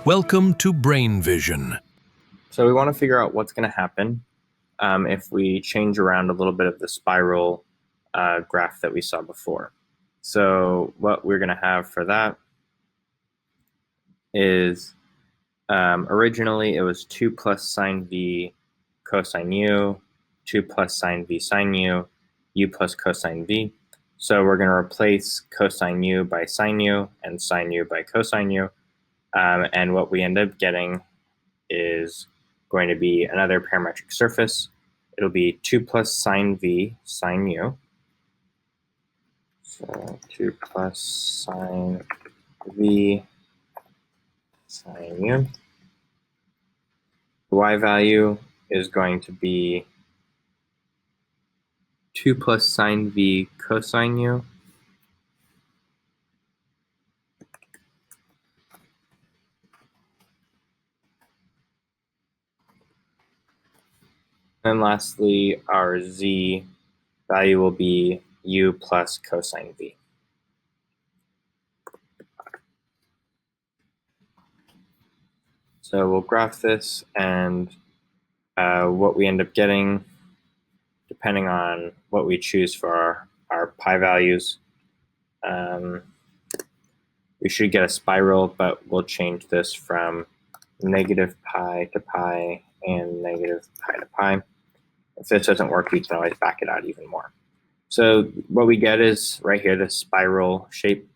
Welcome to Brain Vision. So we want to figure out what's going to happen if we change around a little bit of the spiral graph that we saw before. So what we're going to have for that is originally it was 2 plus sine v cosine u, 2 plus sine v sine u plus cosine v. So we're going to replace cosine u by sine u and sine u by cosine u. And what we end up getting is going to be another parametric surface. It'll be 2 plus sine v sine u. So 2 plus sine v sine u. The y value is going to be 2 plus sine v cosine u. And lastly, our z value will be u plus cosine v. So we'll graph this, and what we end up getting, depending on what we choose for our pi values, we should get a spiral, but we'll change this from negative pi to pi and negative pi to pi. If this doesn't work, we can always back it out even more. So what we get is right here, this spiral shape.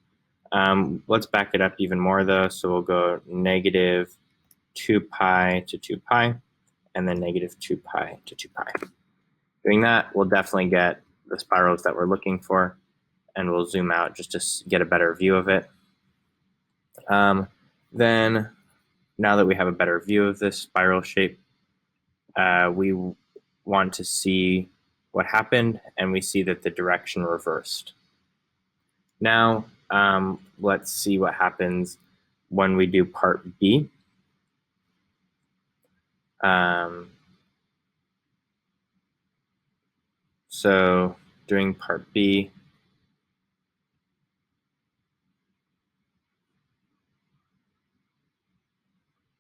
Let's back it up even more though. So we'll go negative 2 pi to 2 pi, and then negative 2 pi to 2 pi. Doing that, we'll definitely get the spirals that we're looking for, and we'll zoom out just to get a better view of it. Then, now that we have a better view of this spiral shape, we want to see what happened, and we see that the direction reversed. Now, let's see what happens when we do part B. So doing part B,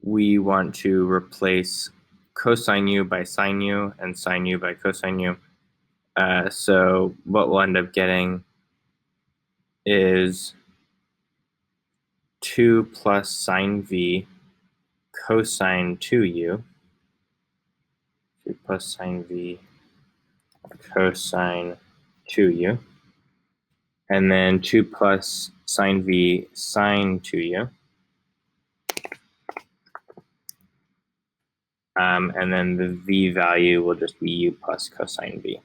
we want to replace cosine u by sine u and sine u by cosine u. So what we'll end up getting is 2 plus sine v cosine 2u, 2 plus sine v cosine 2u, and then 2 plus sine v sine 2u. And then the v value will just be u plus cosine v.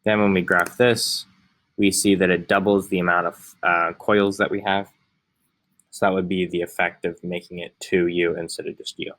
Then when we graph this, we see that it doubles the amount of coils that we have. So that would be the effect of making it 2u instead of just u.